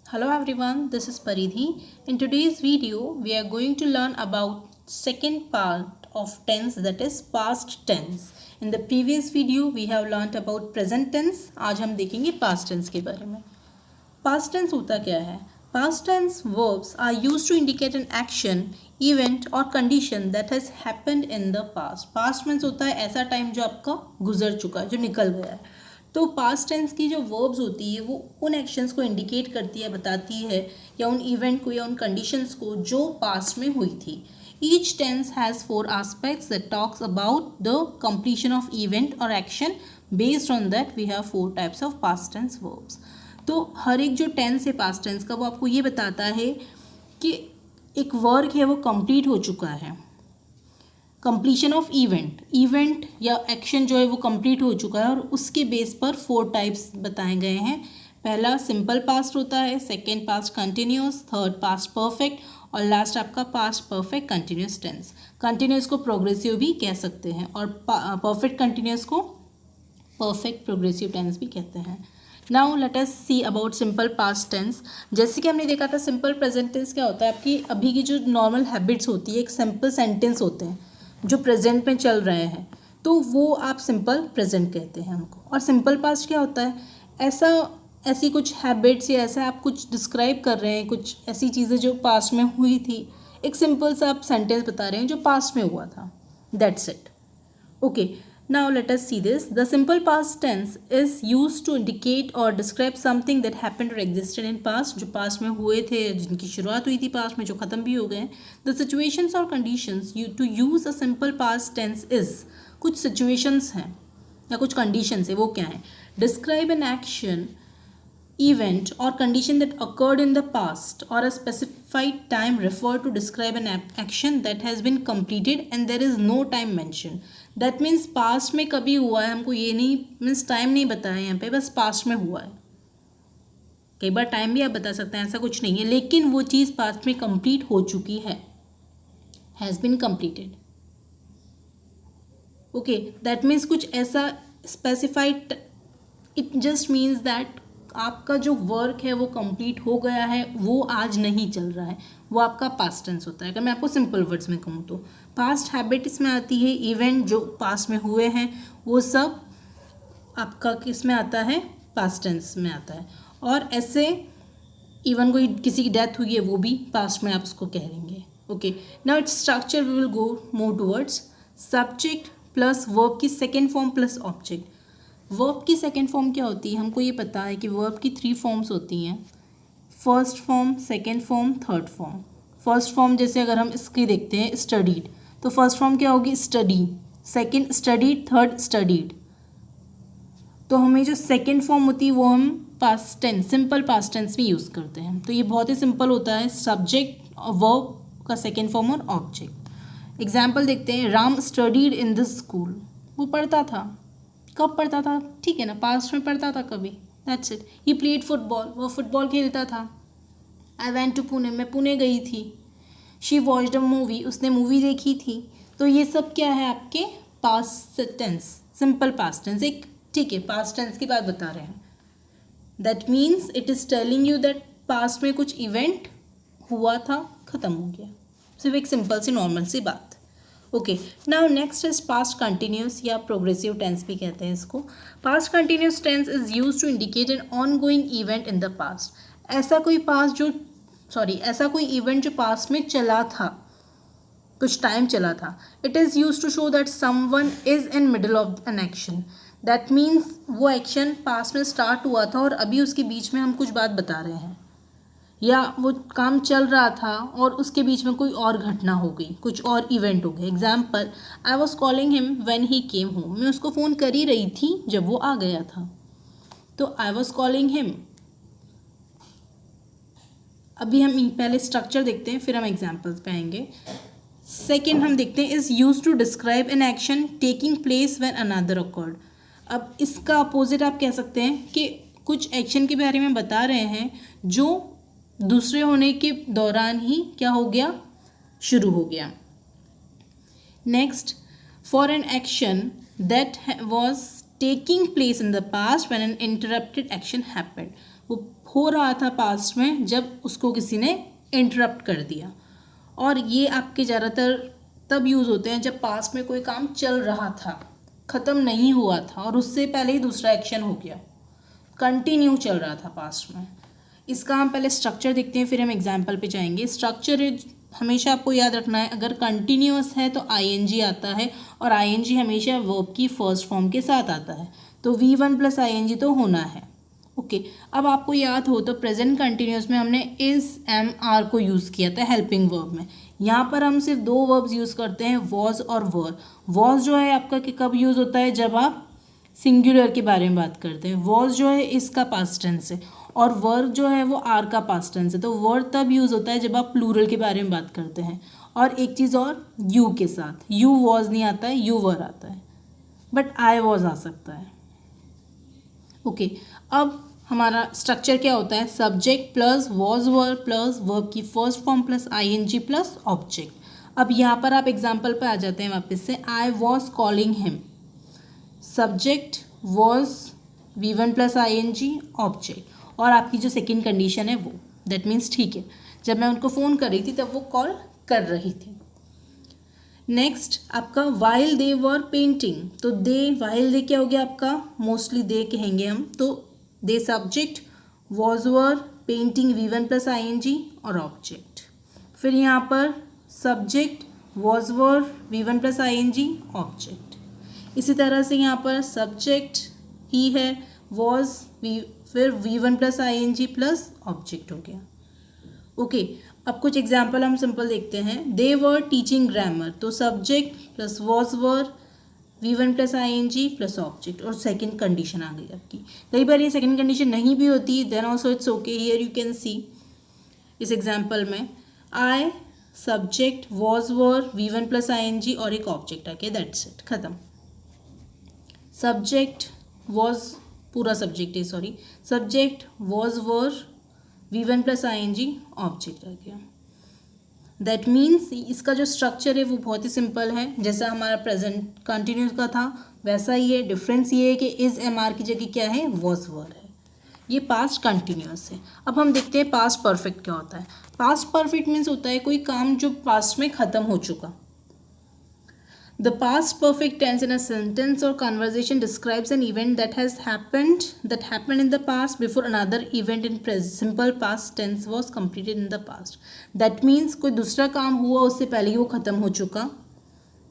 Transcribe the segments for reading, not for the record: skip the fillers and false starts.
Hello everyone, this is Paridhi. In today's video, we are going to learn about second part of tense, that is past tense. In the previous video, we have learnt about present tense. आज हम देखेंगे past tense के बारे में. Past tense होता क्या है? Past tense verbs are used to indicate an action, event or condition that has happened in the past. Past means होता है ऐसा टाइम जो आपका गुजर चुका है, जो निकल गया है. तो पास्ट टेंस की जो वर्ब्स होती है वो उन एक्शंस को इंडिकेट करती है, बताती है, या उन इवेंट को या उन कंडीशंस को जो पास्ट में हुई थी. Each tense has 4 aspects that talks about the completion of event or action. Based on that we have 4 types of past tense verbs. तो हर एक जो टेंस है पास्ट टेंस का वो आपको ये बताता है कि एक वर्क है वो कंप्लीट हो चुका है. कंप्लीशन ऑफ इवेंट या एक्शन जो है वो कंप्लीट हो चुका है और उसके बेस पर 4 टाइप्स बताए गए हैं. पहला सिंपल पास्ट होता है, second past continuous, third past perfect और लास्ट आपका past perfect continuous tense. Continuous को प्रोग्रेसिव भी कह सकते हैं और परफेक्ट कंटिन्यूस को परफेक्ट प्रोग्रेसिव टेंस भी कहते हैं. Now let us see about simple past tense. जैसे कि हमने देखा था सिंपल प्रेजेंट टेंस क्या होता है, आपकी अभी की जो नॉर्मल हैबिट्स होती है, एक सिंपल सेंटेंस होते हैं जो प्रेजेंट में चल रहे हैं, तो वो आप सिंपल प्रेजेंट कहते हैं हमको. और सिंपल पास्ट क्या होता है, ऐसी कुछ हैबिट्स या ऐसा आप कुछ डिस्क्राइब कर रहे हैं, कुछ ऐसी चीज़ें जो पास्ट में हुई थी, एक सिंपल सा आप सेंटेंस बता रहे हैं जो पास्ट में हुआ था. That's it. Okay, now let us see this. The simple past tense is used to indicate or describe something that happened or existed in past, जो past में हुए थे, जिनकी शुरुआत हुई थी past में, जो ख़त्म भी हो गए. The situations or conditions to use a simple past tense is, कुछ situations हैं या कुछ conditions है, वो क्या है? Describe an action, event or condition that occurred in the past or a specified time referred to describe an action that has been completed and there is no time mentioned. That means past में कभी हुआ है, हमको ये नहीं means time नहीं बताया यहाँ पे, बस पास्ट में हुआ है. कई बार टाइम भी आप बता सकते हैं, ऐसा कुछ नहीं है, लेकिन वो चीज़ पास्ट में कंप्लीट हो चुकी है, has been completed. Okay, that means कुछ ऐसा specified, it just means that आपका जो वर्क है वो कंप्लीट हो गया है, वो आज नहीं चल रहा है, वो आपका पास्ट टेंस होता है. अगर मैं आपको सिंपल वर्ड्स में कहूँ तो पास्ट हैबिट इसमें आती है, इवेंट जो पास्ट में हुए हैं वो सब आपका किस में आता है, पास्ट टेंस में आता है. और ऐसे इवन कोई किसी की डेथ हुई है वो भी पास्ट में आप उसको कह देंगे. Okay, now it's structure we will go more towards subject plus verb की second form plus object. Verb की सेकेंड फॉर्म क्या होती है, हमको ये पता है कि वर्ब की 3 फॉर्म्स होती हैं, first form, second form, third form. First form जैसे अगर हम इसकी देखते हैं स्टडीड, तो फर्स्ट फॉर्म क्या होगी, study, second studied, third studied. तो हमें जो सेकेंड फॉर्म होती है वो हम past tense, simple past tense में यूज़ करते हैं. तो ये बहुत ही सिंपल होता है, सब्जेक्ट वर्ब का सेकेंड फॉर्म और ऑब्जेक्ट. एग्जाम्पल देखते हैं, Ram studied in this school. वो पढ़ता था, कब पढ़ता था, ठीक है ना, पास्ट में पढ़ता था कभी. That's it. He played football, वो फुटबॉल खेलता था. आई वेंट टू पुणे, मैं पुणे गई थी. शी वॉच्ड अ मूवी, उसने मूवी देखी थी. तो ये सब क्या है, आपके past tense, simple past tense. एक ठीक है, पास्ट टेंस की बात बता रहे हैं. That means it is telling you that past में कुछ इवेंट हुआ था, ख़त्म हो गया. सिर्फ एक सिंपल सी नॉर्मल सी बात. Okay, now next is past continuous या प्रोग्रेसिव टेंस भी कहते हैं इसको. Past continuous tense is use to indicate an ongoing event in the past. ऐसा कोई इवेंट जो पास्ट में चला था, कुछ टाइम चला था. It is use to show that someone is in middle of an action. That means वो एक्शन पास्ट में स्टार्ट हुआ था और अभी उसके बीच में हम कुछ बात बता रहे हैं, या वो काम चल रहा था और उसके बीच में कोई और घटना हो गई, कुछ और इवेंट हो गया. Example, I was calling him when he came home. मैं उसको फ़ोन कर ही रही थी जब वो आ गया था. तो आई वॉज कॉलिंग हिम. अभी हम पहले स्ट्रक्चर देखते हैं, फिर हम एग्जाम्पल्स पे आएंगे. सेकेंड हम देखते हैं, is use to describe an action taking place when another occurred. अब इसका अपोजिट आप कह सकते हैं कि कुछ एक्शन के बारे में बता रहे हैं जो दूसरे होने के दौरान ही क्या हो गया, शुरू हो गया. Next, for an action that was taking place in the past when an interrupted action happened. वो हो रहा था पास्ट में जब उसको किसी ने इंटरप्ट कर दिया। और ये आपके ज़्यादातर तब यूज़ होते हैं जब पास्ट में कोई काम चल रहा था, ख़त्म नहीं हुआ था और उससे पहले ही दूसरा एक्शन हो गया, कंटिन्यू चल रहा था पास्ट में। इसका हम पहले स्ट्रक्चर देखते हैं, फिर हम एग्जाम्पल पे जाएंगे। स्ट्रक्चर हमेशा आपको याद रखना है, अगर कंटिन्यूअस है तो आईएनजी आता है और आईएनजी हमेशा वर्ब की फर्स्ट फॉर्म के साथ आता है, तो V1 प्लस आईएनजी तो होना है। ओके, अब आपको याद हो तो प्रेजेंट कंटिन्यूअस में हमने इज एम आर को यूज़ किया था हेल्पिंग वर्ब में। यहाँ पर हम सिर्फ 2 वर्ब्स यूज़ करते हैं, वॉज और वर। वॉज जो है आपका कि कब यूज़ होता है, जब आप सिंगुलर के बारे में बात करते हैं। वॉज जो है इसका पास्ट टेंस है और वर जो है वो आर का पास्ट टेंस है, तो वर तब यूज़ होता है जब आप प्लूरल के बारे में बात करते हैं। और एक चीज़ और, यू के साथ, यू वॉज नहीं आता है, यू वर आता है, बट आई वॉज आ सकता है। ओके, अब हमारा स्ट्रक्चर क्या होता है, subject plus was were plus verb की first form plus ING plus object. अब यहाँ पर आप एग्जाम्पल पे आ जाते हैं वापस से। I was calling him, subject was V1 plus ING object, और आपकी जो सेकेंड कंडीशन है वो, दैट मीन्स ठीक है, जब मैं उनको फ़ोन कर रही थी तब वो कॉल कर रही थी। नेक्स्ट आपका वाइल दे वर पेंटिंग, तो दे, वाइल दे क्या हो गया आपका, मोस्टली दे कहेंगे हम, तो they subject, was were, painting V1 plus ING और ऑब्जेक्ट। फिर यहाँ पर subject was were V1 plus ING object. इसी तरह से यहाँ पर सब्जेक्ट ही है, वॉज, फिर V1 plus ING plus object हो गया। ओके, अब कुछ एग्जाम्पल हम सिंपल देखते हैं। दे वर टीचिंग ग्रामर, तो subject plus was were V1 plus ING plus object, और सेकंड कंडीशन आ गई आपकी। कई बार ये सेकंड कंडीशन नहीं भी होती, then also it's okay. Here you can see इस एग्जाम्पल में I subject was were V1 plus ING और एक ऑब्जेक्ट आ गया, दैट्स इट, खत्म। सब्जेक्ट वॉज, पूरा सब्जेक्ट है, sorry, subject was were V1 plus ING object आ गया। दैट मीन्स इसका जो स्ट्रक्चर है वो बहुत ही सिंपल है, जैसा हमारा प्रेजेंट कंटिन्यूस का था वैसा ही है। डिफरेंस ये है कि इज एम आर की जगह क्या है, वॉज वर है। ये पास्ट कंटिन्यूस है। अब हम देखते हैं पास्ट परफेक्ट क्या होता है। पास्ट परफेक्ट मीन्स होता है कोई काम जो पास्ट में ख़त्म हो चुका। The past perfect tense in a sentence or conversation describes an event that happened in the past before another event in simple past tense was completed in the past. That means कोई दूसरा काम हुआ उससे पहले ही वो ख़त्म हो चुका।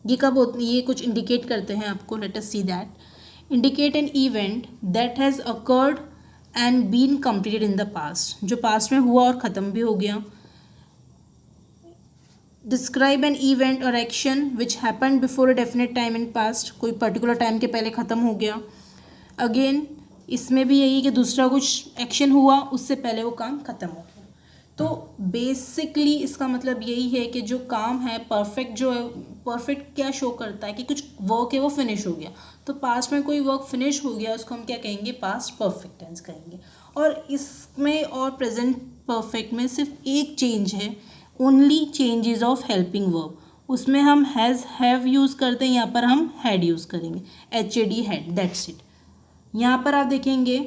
ये कब होती, ये कुछ इंडिकेट करते हैं आपको। Let us see that. Indicate an event that has occurred and been completed in the past. जो past में हुआ और ख़त्म भी हो गया। डिस्क्राइब एन इवेंट और action which happened before a definite time in past, कोई पर्टिकुलर टाइम के पहले ख़त्म हो गया। अगेन इसमें भी यही कि दूसरा कुछ एक्शन हुआ उससे पहले वो काम ख़त्म हो गया। तो बेसिकली इसका मतलब यही है कि जो काम है परफेक्ट, जो है परफेक्ट क्या शो करता है कि कुछ वर्क है वो फिनिश हो गया। तो पास्ट में कोई वर्क फिनिश हो गया उसको हम क्या कहेंगे, पास्ट परफेक्ट टेंस कहेंगे। और इसमें और प्रेजेंट परफेक्ट में सिर्फ एक चेंज है, only changes of helping verb. उसमें हम हैज़ हैव यूज़ करते हैं, यहाँ पर हम हैड यूज़ करेंगे, HAD हैड, दैट्स इट। यहाँ पर आप देखेंगे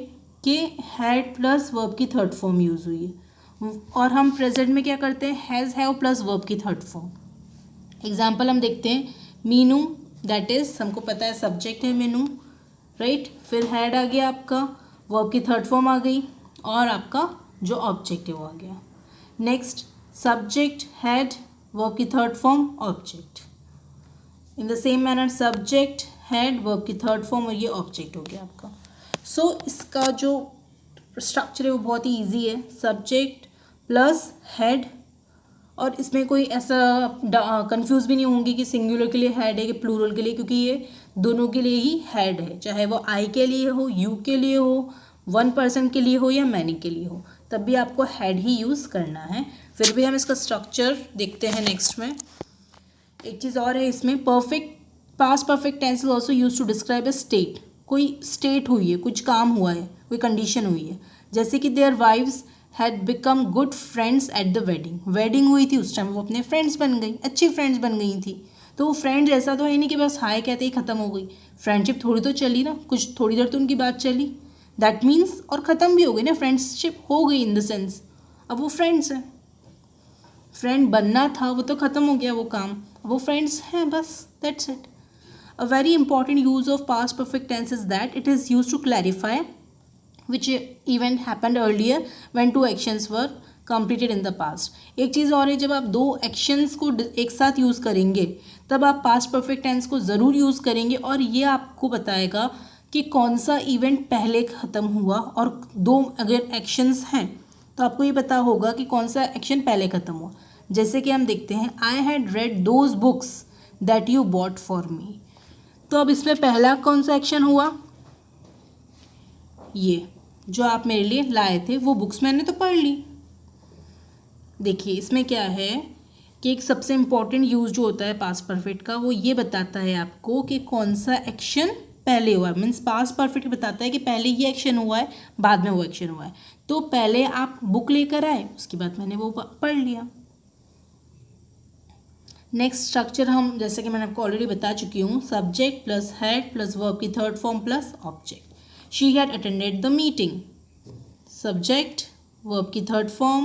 कि हैड प्लस वर्ब की थर्ड फॉर्म यूज़ हुई है, और हम प्रेजेंट में क्या करते हैं, हैज़ हैव प्लस वर्ब की थर्ड फॉर्म। एग्जाम्पल हम देखते हैं, मीनू, दैट इज़ हमको पता है सब्जेक्ट है मीनू, राइट। फिर हैड आ गया आपका, वर्ब की थर्ड फॉर्म आ गई, और आपका जो ऑब्जेक्ट है वो आ गया। नेक्स्ट सब्जेक्ट हैड, वर्ब की third form object. In the same manner subject had, verb की थर्ड फॉर्म, और ये ऑब्जेक्ट हो गया आपका। सो इसका जो स्ट्रक्चर है वो बहुत ही ईजी है, सब्जेक्ट प्लस हैड, और इसमें कोई ऐसा कंफ्यूज भी नहीं होंगी कि सिंगुलर के लिए हैड है कि प्लूरल के लिए, क्योंकि ये दोनों के लिए ही हैड है, चाहे वो आई के लिए हो, यू के लिए हो, वन पर्सन के लिए हो या मैनी के लिए हो, तब भी आपको हैड ही यूज़ करना है। फिर भी हम इसका स्ट्रक्चर देखते हैं नेक्स्ट में। एक चीज़ और है इसमें, perfect past perfect tense is also use to describe a state. कोई स्टेट हुई है, कुछ काम हुआ है, कोई कंडीशन हुई है, जैसे कि their wives had become good friends at the wedding. Wedding हुई थी उस टाइम वो अपने फ्रेंड्स बन गई, अच्छी फ्रेंड्स बन गई थी। तो वो फ्रेंड्स ऐसा तो है नहीं कि बस हाय कहते ही ख़त्म हो गई, फ्रेंडशिप थोड़ी तो चली ना, कुछ थोड़ी देर तो उनकी बात चली। दैट मीन्स और ख़त्म भी हो गई ना, फ्रेंडशिप हो गई इन द सेंस, अब वो फ्रेंड्स हैं। फ्रेंड बनना था वो तो ख़त्म हो गया वो काम, वो फ्रेंड्स हैं बस, that's it. A very important use of past perfect tense is that it is use to clarify which event happened earlier when two actions were completed in the past. एक चीज़ और है, जब आप दो एक्शंस को एक साथ यूज़ करेंगे तब आप पास्ट परफेक्ट टेंस को ज़रूर यूज़ करेंगे, और ये आपको बताएगा कि कौन सा इवेंट पहले ख़त्म हुआ, और दो अगर एक्शंस हैं तो आपको ये पता होगा कि कौन सा एक्शन पहले ख़त्म हुआ। जैसे कि हम देखते हैं, I had read those books that you bought for me. तो अब इसमें पहला कौन सा एक्शन हुआ, ये जो आप मेरे लिए लाए थे वो बुक्स मैंने तो पढ़ ली। देखिए इसमें क्या है कि एक सबसे इम्पॉर्टेंट यूज़ जो होता है पास्ट परफेक्ट का, वो ये बताता है आपको कि कौन सा एक्शन पहले हुआ है। मीन्स पास्ट परफेक्ट बताता है कि पहले ये एक्शन हुआ है, बाद में वो एक्शन हुआ है। तो पहले आप बुक लेकर आए, उसके बाद मैंने वो पढ़ लिया। नेक्स्ट स्ट्रक्चर हम, जैसे कि मैंने आपको ऑलरेडी बता चुकी हूँ, subject plus had plus verb की third form plus object. She had attended the meeting. Subject, verb की third form,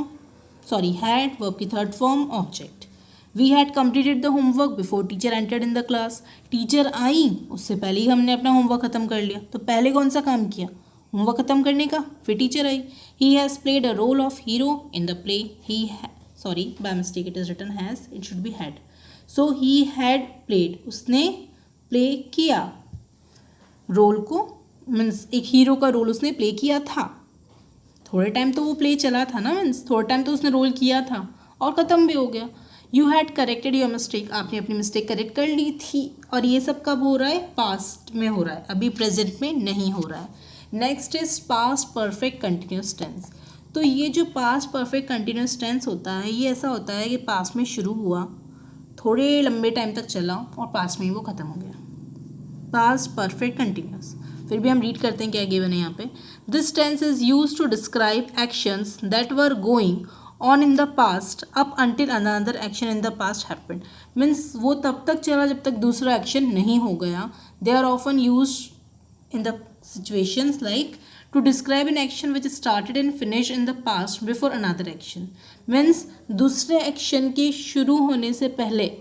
had, verb की third form, object. We had completed the homework before teacher entered in the class. Teacher आई उससे पहले ही हमने अपना homework ख़त्म कर लिया। तो पहले कौन सा काम किया, होमवर्क ख़त्म करने का, फिर teacher I. He has played a role of hero in the play. By mistake it is written has, it should be had. So he had played, उसने प्ले किया रोल को, मीन्स एक हीरो का role उसने play किया था। थोड़े time तो वो प्ले चला था ना, मीन्स थोड़े टाइम तो उसने रोल किया था और ख़त्म भी हो गया। You had corrected your mistake, आपने अपनी मिस्टेक करेक्ट कर ली थी। और ये सब कब हो रहा है, पास्ट में हो रहा है, अभी प्रेजेंट में नहीं हो रहा है। Next is past perfect continuous tense. तो ये जो पास्ट परफेक्ट कंटिन्यूस टेंस होता है, ये ऐसा होता है कि पास्ट में शुरू हुआ, थोड़े लंबे टाइम तक चला और पास्ट में ही वो ख़त्म हो गया। Past perfect continuous. फिर भी हम रीड करते हैं क्या गिवन है यहाँ पे। This tense is use to describe actions that were going on in the past up until another action in the past happened. Means वो तब तक चला जब तक दूसरा एक्शन नहीं हो गया। They are often use in the situations like to describe an action which started and finish in the past before another action. Means दूसरे एक्शन के शुरू होने से पहले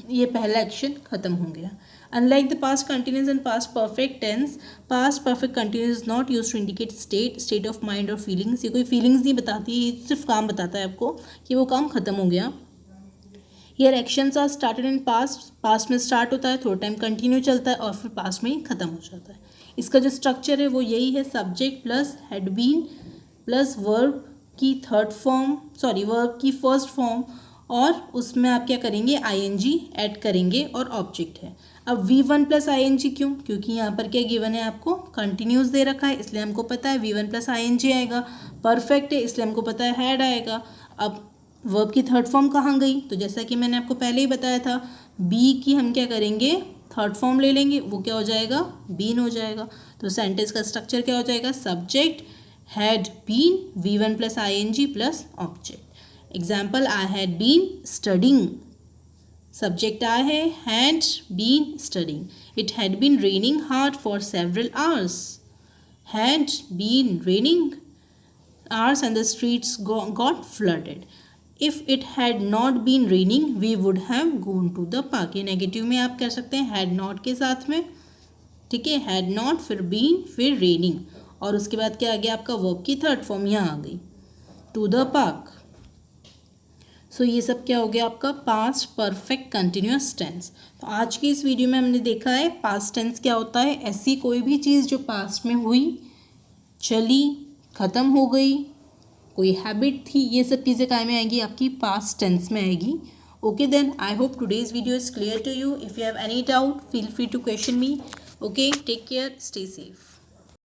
ये पहला एक्शन खत्म हो गया। Unlike the past continuous and past perfect tense, past perfect continuous is not used to indicate state of mind or feelings. ये कोई feelings नहीं बताती, ये सिर्फ काम बताता है आपको कि वो काम खत्म हो गया। Here actions are started in past, past में start होता है, थोड़ा टाइम कंटिन्यू चलता है और फिर past में ही खत्म हो जाता है। इसका जो स्ट्रक्चर है वो यही है, subject plus had been plus verb की थर्ड फॉर्म, वर्ब की फर्स्ट फॉर्म, और उसमें आप क्या करेंगे, ing ऐड करेंगे और ऑब्जेक्ट है। अब V1 प्लस ing क्यों, क्योंकि यहाँ पर क्या गिवन है, आपको कंटिन्यूस दे रखा है, इसलिए हमको पता है V1 प्लस ing आएगा। परफेक्ट है इसलिए हमको पता है हैड आएगा। अब वर्ब की थर्ड फॉर्म कहाँ गई, तो जैसा कि मैंने आपको पहले ही बताया था, बी की हम क्या करेंगे, थर्ड फॉर्म ले लेंगे, वो क्या हो जाएगा, बीन हो जाएगा। तो सेंटेंस का स्ट्रक्चर क्या हो जाएगा, subject had been, V1 plus ing plus object. Example, I had been studying, subject I है, had been studying. It had been raining hard for several hours, had been raining hours and the streets got flooded. If it had not been raining we would have gone to the park. ये negative में आप कर सकते हैं had not के साथ में, ठीक है, हैड नॉट फिर बीन फिर रेनिंग, और उसके बाद क्या आ गया आपका, वर्ब की थर्ड फॉर्म यहाँ आ गई, टू द पार्क। सो ये सब क्या हो गया आपका, पास्ट परफेक्ट कंटिन्यूस टेंस। तो आज की इस वीडियो में हमने देखा है पास्ट टेंस क्या होता है, ऐसी कोई भी चीज़ जो पास्ट में हुई, चली, ख़त्म हो गई, कोई हैबिट थी, ये सब चीज़ें काय में आएंगी, आपकी पास्ट टेंस में आएगी। Okay then, I hope today's video is clear to you. If you have any doubt feel free to question me. Okay, take care, stay safe.